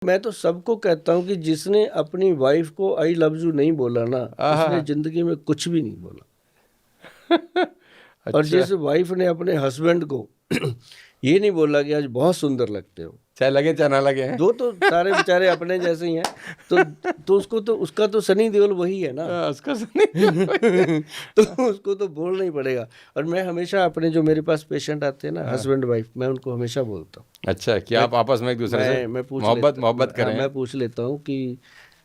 मैं तो सबको कहता हूँ कि जिसने अपनी वाइफ को आई लव यू नहीं बोला ना, उसने जिंदगी में कुछ भी नहीं बोला। और अच्छा, जिस वाइफ ने अपने हस्बैंड को ये नहीं बोला कि आज बहुत सुंदर लगते हो, चाहे लगे चाहे ना लगे हैं। दो तो सारे बेचारे अपने जैसे ही हैं, तो उसका तो सनी देओल वही है ना। उसको सुनिए। तो उसको तो बोलना ही पड़ेगा। और मैं हमेशा अपने जो मेरे पास पेशेंट आते हैं ना, हस्बैंड वाइफ, मैं उनको हमेशा बोलता हूँ, अच्छा, कि आप आपस में एक दूसरे से मैं पूछ मोहब्बत लेता मोहब्बत हाँ, करें। मैं पूछ लेता हूँ कि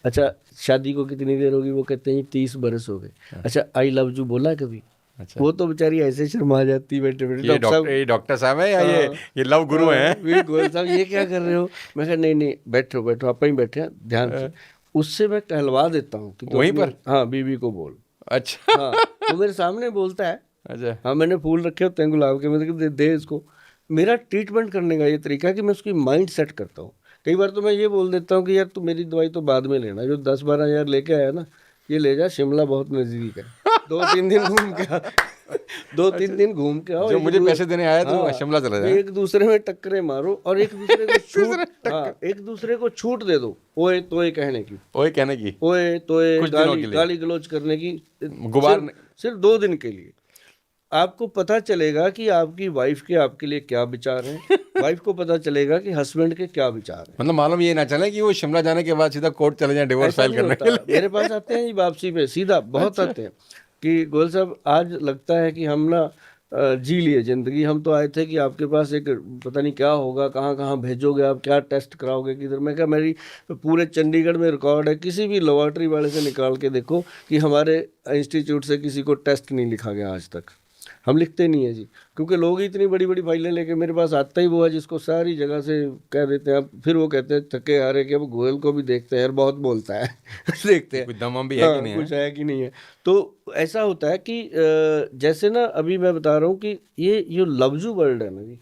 अच्छा शादी को कितनी देर होगी, वो कहते हैं 30 बरस हो गए। अच्छा आई लव यू बोला है कभी? अच्छा, वो तो बेचारी ऐसे शर्मा जाती बैठे बैठे, कि डॉक्टर साहब। ये डॉक्टर साहब है या हाँ, ये लव गुरु हाँ, हैं? फिर गोयल साहब ये क्या कर रहे हो? मैं कहा नहीं नहीं, बैठो बैठो, आप ही बैठे हैं ध्यान से। उससे मैं कहलवा देता हूँ कि तो वहीं अपनी पर? हाँ बीवी को बोल। अच्छा। हाँ, वो मेरे सामने बोलता है। अच्छा, हाँ, मैंने फूल रखे होते हैं गुलाब के, मैंने कहा दे इसको। मेरा ट्रीटमेंट करने का ये तरीका है कि मैं उसकी माइंड सेट करता हूँ। कई बार तो मैं ये बोल देता हूँ कि यार तू मेरी दवाई तो बाद में लेना, जो 10-12 हज़ार लेके आया ना, ये ले जा, शिमला बहुत नज़दीक है, 2-3 दिन घूम के आ। दो अच्छा, तीन दिन घूम के आओ, जो मुझे पैसे देने आया तो हाँ, शिमला चला जाए। एक दूसरे में टक्करे मारो और एक दूसरे को छूट, दूसरे हाँ, टक्कर, एक दूसरे को छूट दे दो, ओए तोए कहने की, वही कहने की, ओए तोए कुछ दिनों गाली के लिए गाली गलौज करने की, गुबार सिर्फ सिर्फ 2 दिन के लिए। आपको पता चलेगा कि आपकी वाइफ के आपके लिए क्या विचार हैं, वाइफ को पता चलेगा कि हस्बैंड के क्या विचार हैं। मतलब मालूम ये ना चले कि वो शिमला जाने के बाद सीधा कोर्ट चले जाए डिवोर्स ऐसा फाइल नहीं करने होता, के लिए। मेरे पास आते हैं जी वापसी पे सीधा, बहुत अच्छा, आते हैं कि गोयल साहब आज लगता है कि हम ना जी लिए जिंदगी, हम तो आए थे कि आपके पास एक पता नहीं क्या होगा, कहाँ कहाँ भेजोगे आप, क्या टेस्ट कराओगे किधर। मैं क्या, मेरी पूरे चंडीगढ़ में रिकॉर्ड है, किसी भी लेबॉर्ट्री वाले से निकाल के देखो कि हमारे इंस्टीट्यूट से किसी को टेस्ट नहीं लिखा गया आज तक। हम लिखते नहीं है जी, क्योंकि लोग ही इतनी बड़ी बड़ी फाइलें लेके मेरे पास आता ही वो है जिसको सारी जगह से कह देते हैं। अब फिर वो कहते हैं थके हारे कि अब गोयल को भी देखते हैं यार, बहुत बोलता है। देखते कि हैं कुछ दम वम भी है कि हाँ नहीं है। कुछ है कि नहीं है। तो ऐसा होता है कि जैसे ना अभी मैं बता रहा हूँ कि ये लफ्जू वर्ड है ना जी,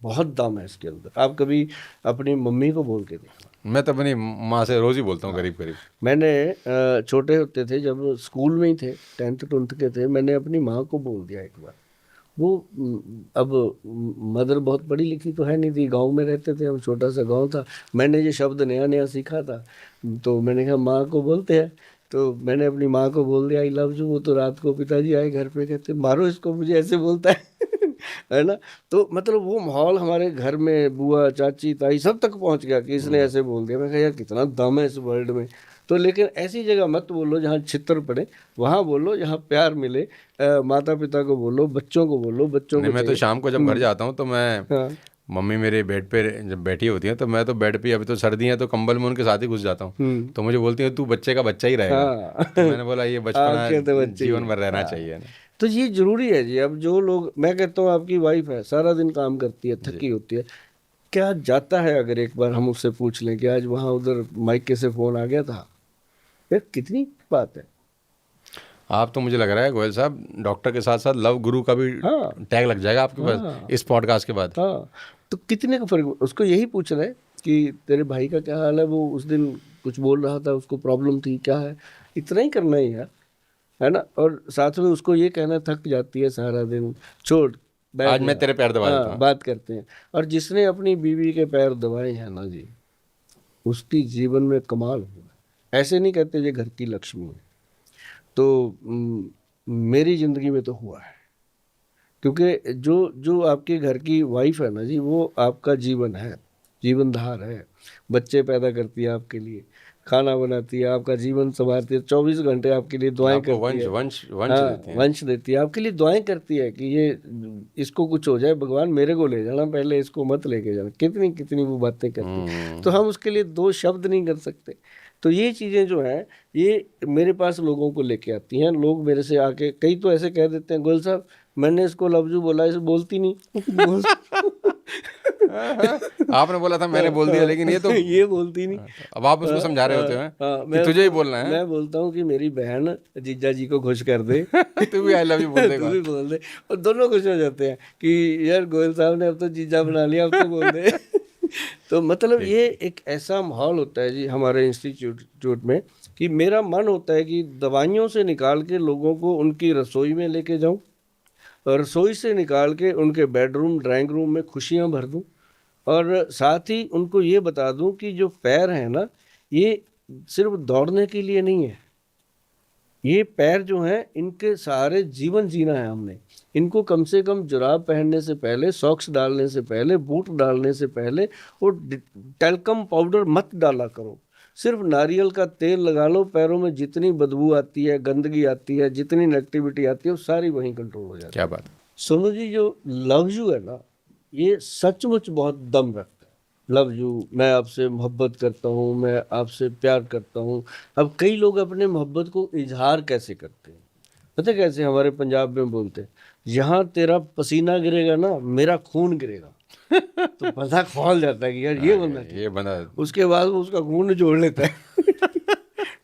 बहुत दम है इसके अंदर। आप कभी अपनी मम्मी को बोल के देखना। मैं तो अपनी माँ से रोज ही बोलता हूँ हाँ, करीब करीब। मैंने छोटे होते थे जब स्कूल में ही थे, 10th 12th के थे, मैंने अपनी माँ को बोल दिया एक बार। वो अब मदर बहुत पढ़ी लिखी तो है नहीं थी, गांव में रहते थे हम, छोटा सा गांव था, मैंने ये शब्द नया नया सीखा था। तो मैंने कहा माँ को बोलते हैं, तो मैंने अपनी माँ को बोल दिया आई लव यू। वो तो रात को पिताजी आए घर पे, कहते मारो इसको, मुझे ऐसे बोलता है। है ना। तो मतलब वो माहौल हमारे घर में बुआ चाची ताई सब तक पहुंच गया कि इसने ऐसे बोल दिया। मैं कहा यार कितना दम है इस वर्ल्ड में। तो लेकिन ऐसी जगह मत बोलो जहाँ छितर पड़े, वहाँ बोलो जहाँ प्यार मिले। माता पिता को बोलो, बच्चों को बोलो, बच्चों नहीं, को मैं तो चाहिए। शाम को जब घर जाता हूँ तो मैं, हाँ मम्मी मेरे बेड पे जब बैठी होती है तो मैं तो बेड पे, अभी तो सर्दी है तो कंबल में उनके साथ ही घुस जाता हूँ। हम्म तो मुझे बोलती है तू बच्चे का बच्चा ही रहेगा। हाँ। तो मैंने बोला ये बचपना आंखें तो बच्चे ही जीवन हैं। भर रहना हाँ, चाहिए ना। तो ये जरूरी है जी। अब जो लोग, मैं कहता हूँ आपकी वाइफ है, सारा दिन काम करती है, जी। थकी होती है, क्या जाता है अगर एक बार हम उससे पूछ लें कि आज वहाँ उधर माइके से फोन आ गया था, यार कितनी बात है। आप तो मुझे लग रहा है गोयल साहब डॉक्टर के साथ साथ लव गुरु का भी हाँ टैग लग जाएगा आपके पास हाँ इस पॉडकास्ट के बाद। हाँ। तो कितने का फर्क, उसको यही पूछना है कि तेरे भाई का क्या हाल है, वो उस दिन कुछ बोल रहा था, उसको प्रॉब्लम थी क्या है, इतना ही करना ही यार, है ना। और साथ में उसको ये कहना थक जाती है सारा दिन, छोड़ बैठ आज जा। मैं तेरे पैर दबा देता हाँ, हूँ। बात करते हैं। और जिसने अपनी बीवी के पैर दबाए हैं ना जी, उसकी जीवन में कमाल हुआ है। ऐसे नहीं कहते ये घर की लक्ष्मी है। तो मेरी जिंदगी में तो हुआ है, क्योंकि जो जो आपके घर की वाइफ है ना जी, वो आपका जीवन है, जीवनधार है। बच्चे पैदा करती है आपके लिए, खाना बनाती है, आपका जीवन संवारती है, 24 घंटे आपके लिए दुआएं आपको करती वंश है। वंश वंश हाँ, देती हैं। वंश देती है, आपके लिए दुआएं करती है कि ये इसको कुछ हो जाए भगवान मेरे को ले जाना, पहले इसको मत लेके जाना, कितनी कितनी वो बातें करती है। तो हम उसके लिए दो शब्द नहीं कर सकते। तो ये चीज़ें जो हैं, ये मेरे पास लोगों को लेके आती हैं। लोग मेरे से आके, कई तो ऐसे कह देते हैं गोल साहब मैंने इसको लव यू बोला, इसे बोलती नहीं। बोल आपने बोला था मैंने बोल दिया, लेकिन ये तो ये बोलती नहीं। अब आप उसको समझा रहे होते हैं हाँ, कि मैं तुझे ही उसको, बोलना है। मैं बोलता हूँ कि मेरी बहन जीजा जी को खुश कर दे। तू भी आई लव यू बोल तू देगा। भी बोल दे, और दोनों खुश हो जाते हैं कि यार गोयल साहब ने अब तो जीजा बना लिया, अब तो बोल दे। तो मतलब ठीक ये ठीक। एक ऐसा माहौल होता है जी हमारे इंस्टीट्यूट में कि मेरा मन होता है कि दवाइयों से निकाल के लोगों को उनकी रसोई में लेके जाऊं, और रसोई से निकाल के उनके बेडरूम ड्राइंग रूम में खुशियां भर दूं, और साथ ही उनको ये बता दूं कि जो पैर है ना, ये सिर्फ दौड़ने के लिए नहीं है। ये पैर जो हैं, इनके सहारे जीवन जीना है हमने। इनको कम से कम जुराब पहनने से पहले, सॉक्स डालने से पहले, बूट डालने से पहले वो टैल्कम पाउडर मत डाला करो। सिर्फ नारियल का तेल लगा लो, पैरों में जितनी बदबू आती है, गंदगी आती है, जितनी नेगेटिविटी आती है, वो सारी वहीं कंट्रोल हो जाती है। क्या बात है। सोनू जी, जो लव यू है ना, ये सचमुच बहुत दम रखता है। लव यू, मैं आपसे मोहब्बत करता हूँ, मैं आपसे प्यार करता हूँ। अब कई लोग अपने मोहब्बत को इजहार कैसे करते हैं, पता है कैसे? हमारे पंजाब में बोलते हैं, यहाँ तेरा पसीना गिरेगा ना, मेरा खून गिरेगा। तो पता खोल जाता है कि यार ये बंदा ये बंदा उसके बाद वो उसका खून जोड़ लेता है।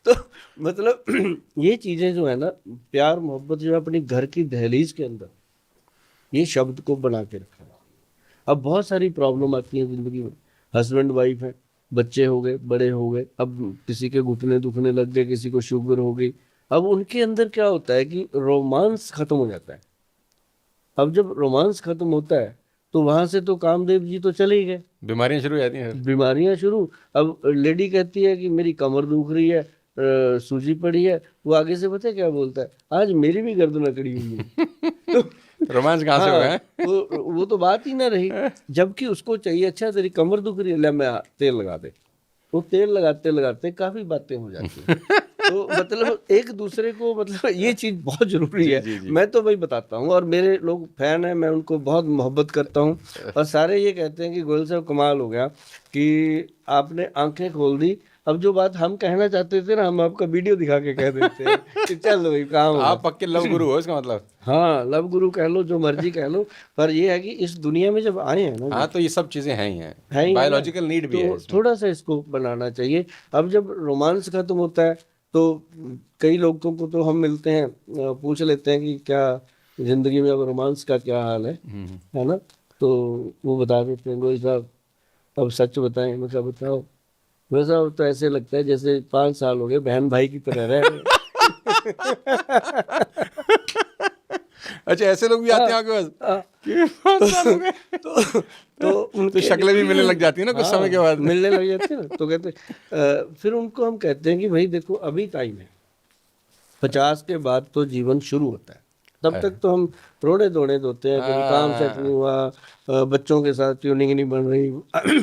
तो मतलब ये चीजें जो है ना, प्यार मोहब्बत जो है अपनी घर की दहलीज के अंदर ये शब्द को बना के रखा है। अब बहुत सारी प्रॉब्लम आती है जिंदगी में। हस्बैंड वाइफ है, बच्चे हो गए, बड़े हो गए, अब किसी के घुटने दुखने लग गए, किसी को शुगर हो गई। अब उनके अंदर क्या होता है कि रोमांस खत्म हो जाता है। अब जब रोमांस खत्म होता है तो वहां से तो कामदेव जी तो चले ही गए, बीमारियां शुरू हो जाती हैं। बीमारियां शुरू। अब लेडी कहती है कि मेरी कमर दुख रही है, सूजी पड़ी है, वो आगे से पता है क्या बोलता है? आज मेरी भी गर्दन अकड़ी हुई है। रोमांस कहाँ से होगा? हाँ, वो तो बात ही ना रही। जबकि उसको चाहिए, अच्छा तेरी कमर दुख रही है, ले मैं तेल लगा दे। वो तेल लगाते लगाते काफी बातें हो जाती हैं। तो मतलब एक दूसरे को, मतलब ये चीज बहुत जरूरी है। जी, जी। मैं तो वही बताता हूँ, और मेरे लोग फैन हैं, मैं उनको बहुत मोहब्बत करता हूँ। और सारे ये कहते हैं कि गोयल साहब कमाल हो गया कि आपने आंखें खोल दी। अब जो बात हम कहना चाहते थे ना, हम आपका वीडियो दिखा के कह देते हैं कि चल भाई काम हो आप पक्के लव गुरु हो इसका मतलब। हाँ, लव गुरु कह लो, जो मर्जी कह लो, पर ये है कि इस दुनिया में जब आए हैं ना, हाँ, तो ये सब चीजें हैं ही हैं, है ही है ना, बायोलॉजिकल नीड भी है तो इसमें। थोड़ा सा इसको बनाना चाहिए। अब जब रोमांस खत्म होता है तो कई लोगों को तो हम मिलते हैं, पूछ लेते हैं कि क्या जिंदगी में अब रोमांस का क्या हाल है ना? तो वो बता देते हैं, गोई साहब अब सच बताएं। मैं क्या बताओ? वैसा तो ऐसे लगता है जैसे 5 साल हो गए बहन भाई की तरह रह रहे अच्छा, ऐसे लोग भी आते हैं आपके पास हाँ, कि 5 साल हो गए? तो तो शक्लें भी मिलने लग जाती है ना कुछ समय के बाद। मिलने लग जाते हैं ना, तो कहते फिर उनको हम कहते हैं कि भाई देखो अभी टाइम है, 50 के बाद तो जीवन शुरू होता है। तब तक तो हम रोड़े दौड़े होते हैं, कभी काम सेट नहीं हुआ, बच्चों के साथ ट्यूनिंग नहीं बन रही,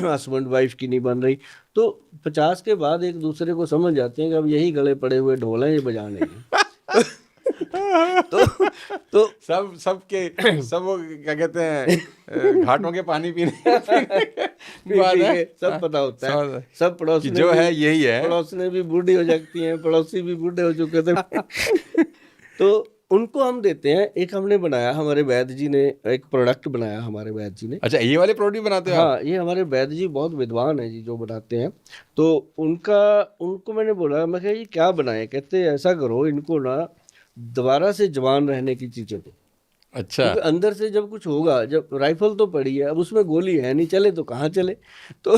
हस्बैंड वाइफ की नहीं बन रही। तो 50 के बाद एक दूसरे को समझ जाते हैं कि अब यही गले पड़े हुए ढोल हैं, ये बजाने हैं। तो सब वो क्या कहते हैं, घाटों के पानी पीने बात है, सब पता होता है, समझ- सब कि पड़ोस जो है यही है। पड़ोसने भी बूढ़ी हो जाती हैं, पड़ोसी भी बूढ़े हो चुके थे। तो उनको हम देते हैं। एक हमने बनाया, हमारे वैद्य जी ने एक प्रोडक्ट बनाया, हमारे वैद्य जी ने। अच्छा, ये वाले प्रोडक्ट बनाते हो आप? हाँ, ये हमारे वैद्य जी बहुत विद्वान है जी, जो बनाते हैं। तो उनको मैंने बोला, मैं कहा ये क्या बनाए? कहते ऐसा करो, इनको ना दोबारा से जवान रहने की चीजें दो। अच्छा, क्योंकि अंदर से जब कुछ होगा, जब राइफल तो पड़ी है, अब उसमें गोली है नहीं, चले तो कहाँ चले। तो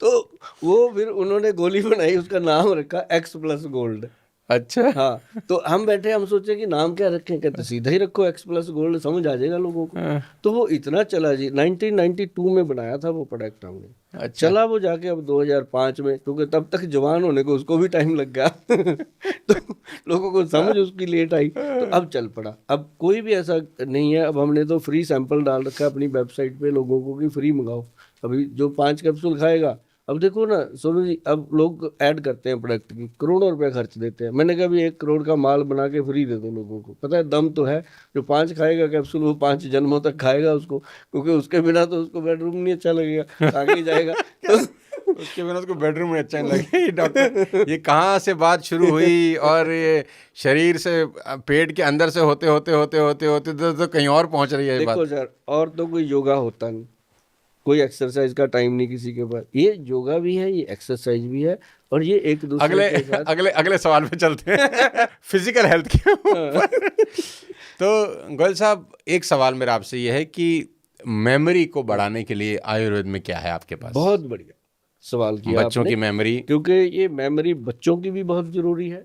तो वो फिर उन्होंने गोली बनाई, उसका नाम रखा X+Gold। अच्छा। हाँ, तो हम बैठे, हम सोचे कि नाम क्या रखें, कहते सीधा ही रखो X+Gold, समझ आ जाएगा लोगों को। हाँ, तो वो इतना चला जी, 1992 में बनाया था वो प्रोडक्ट हमने। अच्छा। चला वो जाके अब 2005 में, क्योंकि तब तक जवान होने को उसको भी टाइम लग गया। तो लोगों को समझ उसकी लेट आई, तो अब चल पड़ा। अब कोई भी ऐसा नहीं है, अब हमने तो फ्री सैंपल डाल रखा है अपनी वेबसाइट पे लोगों को कि फ्री मंगाओ। अभी जो 5 कैप्सूल खाएगा, अब देखो ना सोनू जी, अब लोग ऐड करते हैं प्रोडक्ट की, करोड़ों रुपए खर्च देते हैं। मैंने कहा भी 1 करोड़ का माल बना के फ्री दे दो लोगों को, पता है दम तो है। जो 5 खाएगा कैप्सूल, वो 5 जन्मों तक खाएगा उसको, क्योंकि उसके बिना तो उसको बेडरूम नहीं अच्छा लगेगा, आगे ही जाएगा। तो उसके बिना उसको बेडरूम में अच्छा नहीं लगे। ये डॉक्टर, ये कहाँ से बात शुरू हुई, और ये शरीर से, पेट के अंदर से होते होते होते होते होते तो कहीं और पहुंच रही है ये बात। देखो सर, और तो कोई योगा होता नहीं, कोई एक्सरसाइज का टाइम नहीं किसी के पास। ये योगा भी है, ये एक्सरसाइज भी है, और ये एक दूसरे अगले के साथ। अगले सवाल पे चलते हैं, फिजिकल हेल्थ के ऊपर। तो गोयल साहब, एक सवाल मेरा आपसे ये है कि मेमोरी को बढ़ाने के लिए आयुर्वेद में क्या है आपके पास? बहुत बढ़िया सवाल किया बच्चों आपने, की मेमोरी। क्योंकि ये मेमोरी बच्चों की भी बहुत जरूरी है,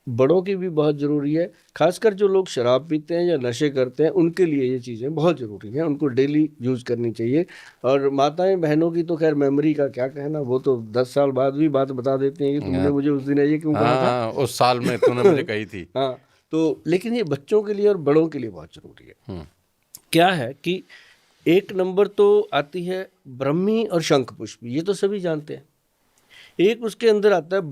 बड़ों की भी बहुत ज़रूरी है। खासकर जो लोग शराब पीते हैं या नशे करते हैं उनके लिए ये चीज़ें बहुत ज़रूरी हैं, उनको डेली यूज़ करनी चाहिए। और माताएं बहनों की तो खैर मेमोरी का क्या कहना, वो तो 10 साल बाद भी बात बता देती हैं कि तुमने मुझे उस दिन ये क्यों कहा था। हाँ, उस साल में तूने मुझे कही थी। हाँ, तो लेकिन ये बच्चों के लिए और बड़ों के लिए बहुत ज़रूरी है। क्या है कि एक नंबर तो आती है ब्रह्मी और शंख पुष्प, ये तो सभी जानते हैं। एक उसके अंदर आता है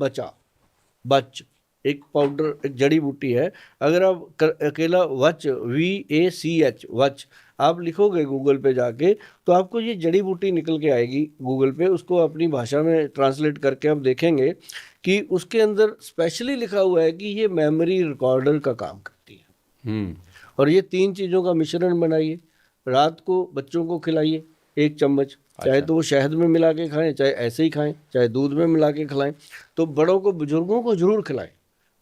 बच, एक पाउडर, एक जड़ी बूटी है। अगर आप अकेला वच VACH वच आप लिखोगे गूगल पे जाके तो आपको ये जड़ी बूटी निकल के आएगी गूगल पे, उसको अपनी भाषा में ट्रांसलेट करके आप देखेंगे कि उसके अंदर स्पेशली लिखा हुआ है कि ये मेमोरी रिकॉर्डर का काम करती है। और ये 3 चीज़ों का मिश्रण बनाइए, रात को बच्चों को खिलाइए 1 चम्मच, चाहे तो वो शहद में मिला के खाएं, चाहे ऐसे ही खाएं, चाहे दूध में मिला के खिलाएं। तो बड़ों को, बुजुर्गों को जरूर खिलाएं।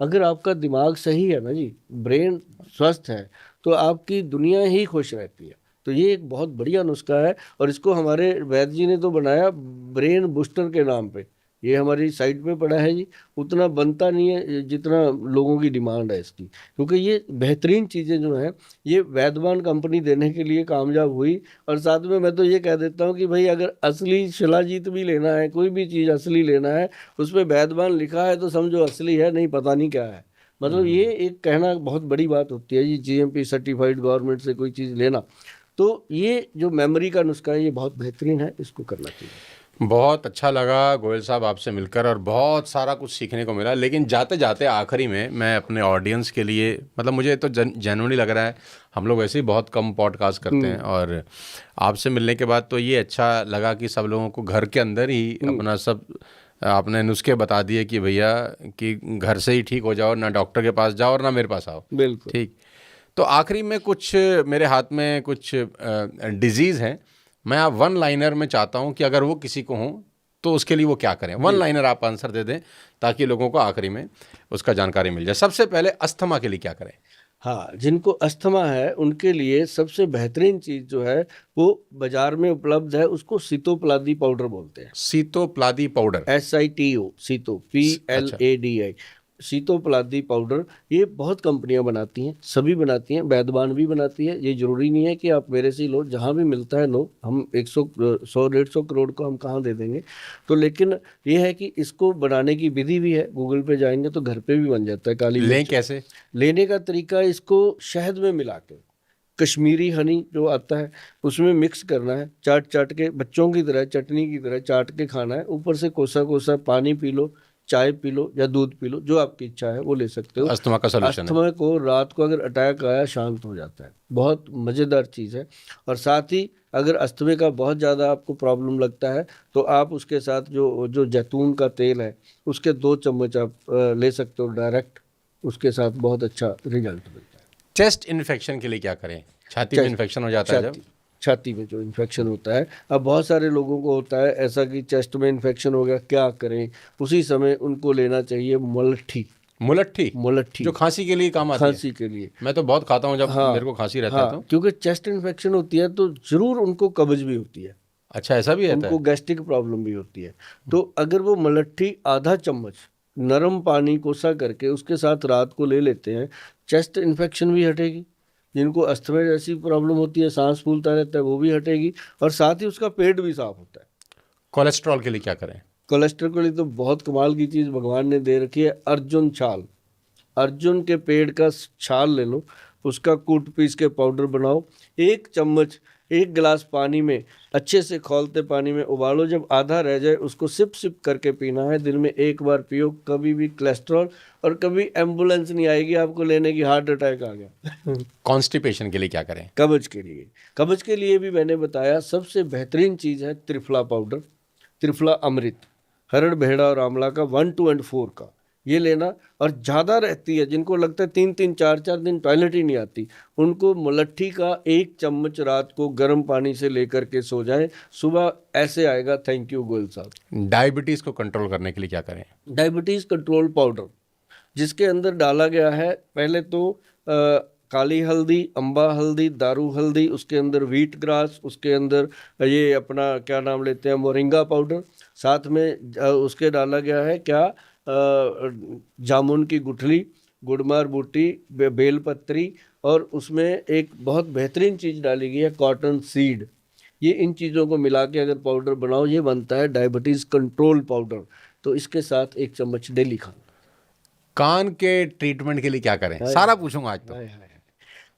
अगर आपका दिमाग सही है ना जी, ब्रेन स्वस्थ है, तो आपकी दुनिया ही खुश रहती है। तो ये एक बहुत बढ़िया नुस्खा है और इसको हमारे वैद्य जी ने तो बनाया ब्रेन बूस्टर के नाम पे। ये हमारी साइट पे पड़ा है जी, उतना बनता नहीं है जितना लोगों की डिमांड है इसकी, क्योंकि ये बेहतरीन चीज़ें जो हैं ये वैद्यमान कंपनी देने के लिए कामयाब हुई। और साथ में मैं तो ये कह देता हूँ कि भाई अगर असली शिलाजीत भी लेना है, कोई भी चीज़ असली लेना है, उस पर वैद्यमान लिखा है तो समझो असली है, नहीं पता नहीं क्या है। मतलब ये एक कहना बहुत बड़ी बात होती है जी, GMP सर्टिफाइड गवर्नमेंट से कोई चीज़ लेना। तो ये जो मेमोरी का नुस्खा है ये बहुत बेहतरीन है, इसको करना चाहिए। बहुत अच्छा लगा गोयल साहब आपसे मिलकर और बहुत सारा कुछ सीखने को मिला। लेकिन जाते जाते आखिरी में मैं अपने ऑडियंस के लिए, मतलब मुझे तो जेन्युइनली लग रहा है, हम लोग वैसे ही बहुत कम पॉडकास्ट करते हैं और आपसे मिलने के बाद तो ये अच्छा लगा कि सब लोगों को घर के अंदर ही अपना सब आपने नुस्खे बता दिए कि भैया कि घर से ही ठीक हो जाओ, ना डॉक्टर के पास जाओ और ना मेरे पास आओ। बिल्कुल। ठीक। तो आखिरी में कुछ मेरे हाथ में कुछ डिजीज़ हैं, मैं आप वन लाइनर में चाहता हूं कि अगर वो किसी को हो तो उसके लिए वो क्या करें। वन लाइनर आप आंसर दे दें ताकि लोगों को आखिरी में उसका जानकारी मिल जाए। सबसे पहले अस्थमा के लिए क्या करें? हाँ, जिनको अस्थमा है उनके लिए सबसे बेहतरीन चीज़ जो है वो बाजार में उपलब्ध है, उसको सीतोप्लादी पाउडर बोलते हैं। सीतोप्लादी पाउडर। SITO, सीतो अच्छा। PLADI, Sitopaladi powder. ये बहुत कंपनियां बनाती हैं, सभी बनाती हैं, वैद्यमान भी बनाती है। ये जरूरी नहीं है कि आप मेरे से ही लो, जहाँ भी मिलता है लो। हम 100-150 करोड़ को हम कहाँ दे देंगे। तो लेकिन ये है कि इसको बनाने की विधि भी है, गूगल पे जाएंगे तो घर पे भी बन जाता है। काली लें मिर्च कैसे? लेने का तरीका, इसको शहद में मिला के, कश्मीरी हनी जो आता है उसमें मिक्स करना है, चाट चाट के बच्चों की तरह, चटनी की तरह चाट के खाना है। ऊपर से कोसा कोसा पानी पी लो, चाय पी लो या दूध पी लो, जो आपकी इच्छा है वो ले सकते तो हो। अस्थमा का सोल्यूशन है। अस्थमा को रात को अगर अटैक आया शांत हो जाता है, बहुत मज़ेदार चीज़ है। और साथ ही अगर अस्थमे का बहुत ज़्यादा आपको प्रॉब्लम लगता है तो आप उसके साथ जो जो जैतून का तेल है उसके 2 चम्मच आप ले सकते हो डायरेक्ट, उसके साथ बहुत अच्छा रिजल्ट मिलता है। चेस्ट इन्फेक्शन के लिए क्या करें? छाती में इन्फेक्शन हो जाता है जब? छाती में जो इन्फेक्शन होता है, अब बहुत सारे लोगों को होता है ऐसा कि चेस्ट में इन्फेक्शन हो गया, क्या करें? उसी समय उनको लेना चाहिए मुलट्ठी। मुलट्ठी जो खांसी के लिए काम आती है। खांसी के लिए मैं तो बहुत खाता हूँ जब हाँ, मेरे को खांसी रहता है तो। क्योंकि चेस्ट इन्फेक्शन होती है तो जरूर उनको कब्ज भी होती है। अच्छा, ऐसा भी रहता है? उनको गैस्ट्रिक प्रॉब्लम भी होती है। तो अगर वो मुलट्ठी आधा चम्मच नरम पानी कोसा करके उसके साथ रात को ले लेते हैं, चेस्ट इन्फेक्शन भी हटेगी। जिनको अस्थमा जैसी प्रॉब्लम होती है, सांस फूलता रहता है, वो भी हटेगी। और साथ ही उसका पेट भी साफ होता है। कोलेस्ट्रॉल के लिए क्या करें? कोलेस्ट्रॉल के लिए तो बहुत कमाल की चीज़ भगवान ने दे रखी है, अर्जुन छाल। अर्जुन के पेड़ का छाल ले लो, उसका कूट पीस के पाउडर बनाओ, 1 चम्मच 1 गिलास पानी में अच्छे से खौलते पानी में उबालो, जब आधा रह जाए उसको सिप सिप करके पीना है। दिन में 1 बार पियो, कभी भी कोलेस्ट्रॉल और कभी एम्बुलेंस नहीं आएगी आपको लेने की, हार्ट अटैक आ गया। कॉन्स्टिपेशन के लिए क्या करें? कब्ज के लिए भी मैंने बताया, सबसे बेहतरीन चीज़ है त्रिफला पाउडर, त्रिफला अमृत, हरड़ भेड़ा और आंवला का 1, 2 और 4 का ये लेना। और ज़्यादा रहती है, जिनको लगता है 3-3, 4-4 दिन टॉयलेट ही नहीं आती, उनको मुलट्ठी का 1 चम्मच रात को गर्म पानी से लेकर के सो जाएं, सुबह ऐसे आएगा। थैंक यू गोयल साहब। डायबिटीज़ को कंट्रोल करने के लिए क्या करें? डायबिटीज़ कंट्रोल पाउडर, जिसके अंदर डाला गया है पहले तो काली हल्दी, अम्बा हल्दी, दारू हल्दी, उसके अंदर व्हीट ग्रास, उसके अंदर ये अपना क्या नाम लेते हैं मोरिंगा पाउडर, साथ में उसके डाला गया है क्या जामुन की गुठली, गुड़मार बूटी, बेलपत्री, और उसमें एक बहुत बेहतरीन चीज़ डाली गई है कॉटन सीड। ये इन चीज़ों को मिला के अगर पाउडर बनाओ, ये बनता है डायबिटीज़ कंट्रोल पाउडर। तो इसके साथ 1 चम्मच डेली खाना। कान के ट्रीटमेंट के लिए क्या करें, हाय सारा पूछूंगा आज तो। हाय हाय।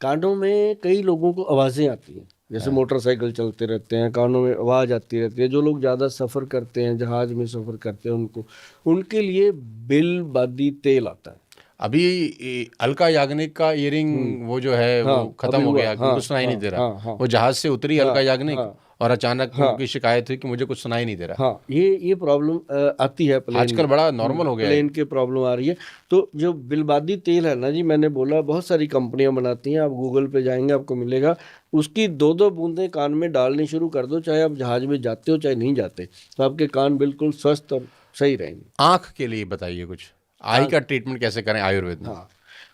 कानों में कई लोगों को आवाज़ें आती हैं, जैसे मोटरसाइकिल चलते रहते हैं, कानों में आवाज़ आती रहती है। जो लोग ज़्यादा सफ़र करते हैं, जहाज़ में सफ़र करते हैं, उनके लिए बिलबादी तेल आता है। अभी अलका याग्निक का इयरिंग वो जो है वो हाँ, खत्म अभी हो हुआ। गया, हाँ उनको सुनाई नहीं हाँ दे रहा। हाँ हाँ वो जहाज से उतरी हाँ अलका याग्निक, हाँ और अचानक हाँ उनकी शिकायत हुई कि मुझे कुछ सुनाई नहीं दे रहा। हाँ, ये प्रॉब्लम आती है प्लेन आजकल में। बड़ा नॉर्मल हो गया है। प्लेन के प्रॉब्लम आ रही है। तो जो बिलबादी तेल है ना जी, मैंने बोला बहुत सारी कंपनियां बनाती हैं, आप गूगल पे जाएंगे आपको मिलेगा। उसकी 2-2 बूंदें कान में डालनी शुरू कर दो, चाहे आप जहाज में जाते हो चाहे नहीं जाते, तो आपके कान बिल्कुल स्वस्थ और सही रहेंगे। आंख के लिए बताइए कुछ, आई का ट्रीटमेंट कैसे करें आयुर्वेद में? हाँ,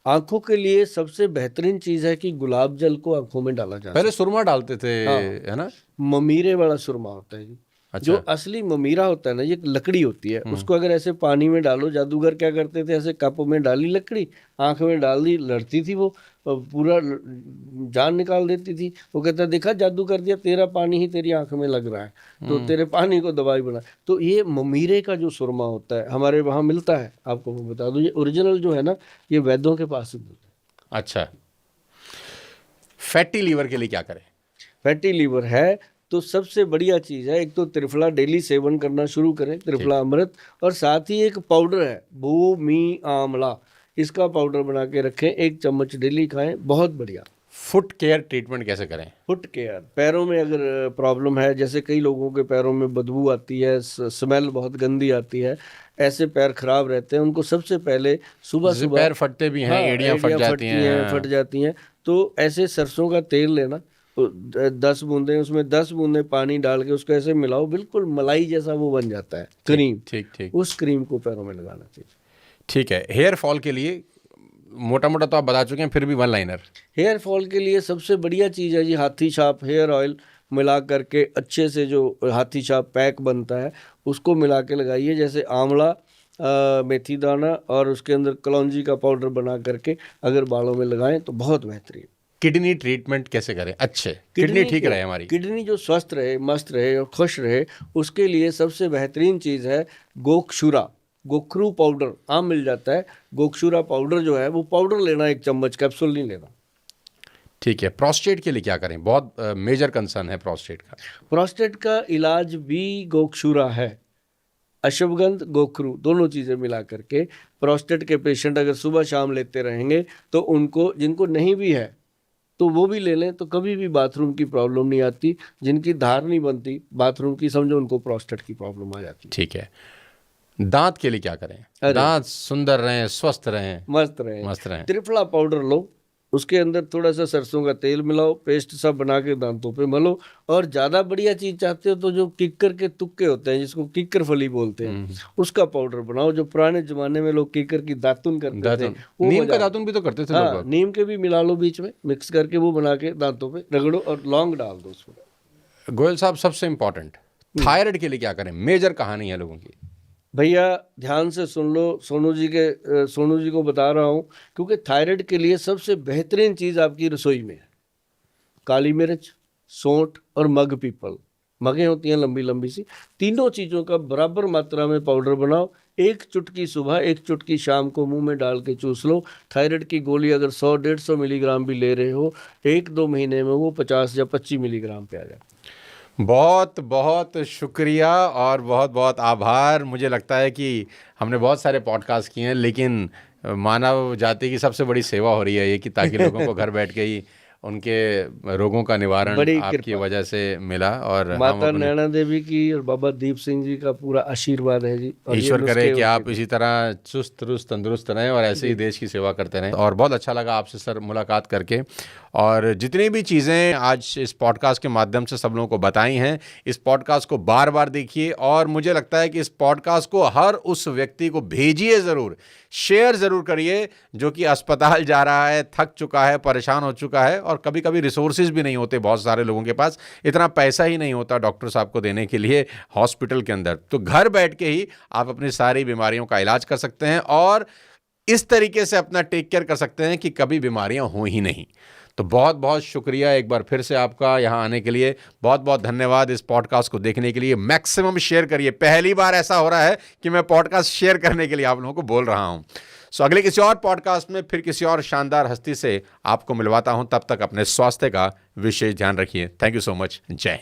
आंखों के लिए सबसे बेहतरीन चीज़ है कि गुलाब जल को आंखों में डाला जा पहले सकता सुरमा डालते थे, है। हाँ, है ना? ममीरे वाला सुरमा होता है जी। जो अच्छा। असली ममीरा होता है ना, ये लकड़ी होती है, उसको अगर ऐसे पानी में डालो, जादूगर क्या करते थे, ऐसे कप में डाली लकड़ी, आंख में डाल दी, लड़ती थी वो, और पूरा जान निकाल देती थी। वो कहता देखा जादू कर दिया, तेरा पानी ही तेरी आंख में लग रहा है, तो तेरे पानी को दवाई बना। तो ये ममीरे का जो सुरमा होता है हमारे वहाँ मिलता है, आपको मैं बता दूं, ये ओरिजिनल जो है ना, ये वैद्यों के पास ही मिलता है। अच्छा, फैटी लीवर के लिए क्या करें? फैटी लीवर है तो सबसे बढ़िया चीज़ है, एक तो त्रिफला डेली सेवन करना शुरू करें, त्रिफला अमृत, और साथ ही एक पाउडर है भूमि आंवला, इसका पाउडर बना के रखें, 1 चम्मच डेली खाएं, बहुत बढ़िया। फुट केयर ट्रीटमेंट कैसे करें? फुट केयर, पैरों में अगर प्रॉब्लम है, जैसे कई लोगों के पैरों में बदबू आती है, स्मेल बहुत गंदी आती है, ऐसे पैर खराब रहते हैं, उनको सबसे पहले सुबह जैसे सुबह, पैर फटते भी हैं, हाँ, एड़ियाँ फट जाती हैं। फट जाती हैं, तो ऐसे सरसों का तेल लेना, 10 बूंदे, उसमें 10 बूंदे पानी डाल के उसको ऐसे मिलाओ, बिल्कुल मलाई जैसा वो बन जाता है, क्रीम। ठीक ठीक उस क्रीम को पैरों में लगाना चाहिए। ठीक है। हेयर फॉल के लिए मोटा मोटा तो आप बता चुके हैं, फिर भी वन लाइनर। हेयर फॉल के लिए सबसे बढ़िया चीज़ है जी हाथी छाप हेयर ऑयल, मिला करके अच्छे से जो हाथी छाप पैक बनता है उसको मिला के लगाइए, जैसे आंवला, मेथी दाना और उसके अंदर कलौंजी का पाउडर बना करके अगर बालों में लगाएं तो बहुत बेहतरीन। किडनी ट्रीटमेंट कैसे करें? अच्छे किडनी ठीक रहे हमारी, किडनी जो स्वस्थ रहे, मस्त रहे और खुश रहे, उसके लिए सबसे बेहतरीन चीज़ है गोक्षुरा, गोखरू पाउडर आम मिल जाता है। गोक्षुरा पाउडर जो है वो पाउडर लेना, 1 चम्मच, कैप्सूल नहीं लेना। ठीक है। प्रोस्टेट के लिए क्या करें? बहुत मेजर कंसर्न है प्रोस्टेट का। प्रोस्टेट का इलाज भी गोक्षुरा है, अश्वगंध गोखरू दोनों चीज़ें मिला करके। प्रोस्टेट के पेशेंट अगर सुबह शाम लेते रहेंगे तो उनको, जिनको नहीं भी है तो वो भी ले लें, तो कभी भी बाथरूम की प्रॉब्लम नहीं आती। जिनकी धार नहीं बनती बाथरूम की, समझो उनको प्रोस्टेट की प्रॉब्लम आ जाती है। ठीक है। दांत के लिए क्या करें? दांत सुंदर रहें, स्वस्थ रहें, मस्त रहे, मस्त रहें। त्रिफला पाउडर लो, उसके अंदर थोड़ा सा सरसों का तेल मिलाओ, पेस्ट सब बना के दांतों पे मलो। और ज़्यादा बढ़िया चीज़ चाहते हो तो जो किक्कर के तुक्के होते हैं, जिसको किक्कर फली बोलते हैं, उसका पाउडर बनाओ। जो पुराने जमाने में लोग किक्कर की दातुन करते थे, वो नीम का दातुन भी तो करते थे हाँ, लोग। नीम के भी मिला लो बीच में, मिक्स करके वो बना के दांतों पे रगड़ो और लौंग डाल दो उसमें। गोयल साहब, सबसे इंपॉर्टेंट, थायराइड के लिए क्या करें? मेजर कहानी है लोगों की। भैया ध्यान से सुन लो, सोनू जी को बता रहा हूँ, क्योंकि थायराइड के लिए सबसे बेहतरीन चीज़ आपकी रसोई में है काली मिर्च, सौंठ और मग पीपल। मगें होती हैं लंबी लंबी सी, तीनों चीज़ों का बराबर मात्रा में पाउडर बनाओ, 1 चुटकी सुबह 1 चुटकी शाम को मुंह में डाल के चूस लो। थायराइड की गोली अगर 100-150 मिलीग्राम भी ले रहे हो, 1-2 महीने में वो 50 या 25 मिलीग्राम पे आ जाए। बहुत बहुत शुक्रिया और बहुत बहुत आभार। मुझे लगता है कि हमने बहुत सारे पॉडकास्ट किए हैं, लेकिन मानव जाति की सबसे बड़ी सेवा हो रही है ये, कि ताकि लोगों को घर बैठ के ही उनके रोगों का निवारण बड़ी आपकी कृपा, वजह से मिला। और हम माता अपने नैना देवी की और बाबा दीप सिंह जी का पूरा आशीर्वाद है जी। और ये ईश्वर करे नुस्खे कि आप उनके इसी तरह चुस्त दुरुस्त तंदुरुस्त रहें और ऐसे ही देश की सेवा करते रहें। और बहुत अच्छा लगा आपसे सर मुलाकात करके, और जितनी भी चीज़ें आज इस पॉडकास्ट के माध्यम से सब लोगों को बताई हैं, इस पॉडकास्ट को बार बार देखिए। और मुझे लगता है कि इस पॉडकास्ट को हर उस व्यक्ति को भेजिए ज़रूर, शेयर ज़रूर करिए जो कि अस्पताल जा रहा है, थक चुका है, परेशान हो चुका है, और कभी कभी रिसोर्सेज भी नहीं होते बहुत सारे लोगों के पास, इतना पैसा ही नहीं होता डॉक्टर साहब को देने के लिए हॉस्पिटल के अंदर। तो घर बैठ के ही आप अपनी सारी बीमारियों का इलाज कर सकते हैं और इस तरीके से अपना टेक केयर कर सकते हैं कि कभी बीमारियां हो ही नहीं। तो बहुत बहुत शुक्रिया एक बार फिर से आपका यहाँ आने के लिए। बहुत बहुत धन्यवाद इस पॉडकास्ट को देखने के लिए। मैक्सिमम शेयर करिए। पहली बार ऐसा हो रहा है कि मैं पॉडकास्ट शेयर करने के लिए आप लोगों को बोल रहा हूँ। सो अगले किसी और पॉडकास्ट में फिर किसी और शानदार हस्ती से आपको मिलवाता हूँ। तब तक अपने स्वास्थ्य का विशेष ध्यान रखिए। Thank you so much. जय हिंद।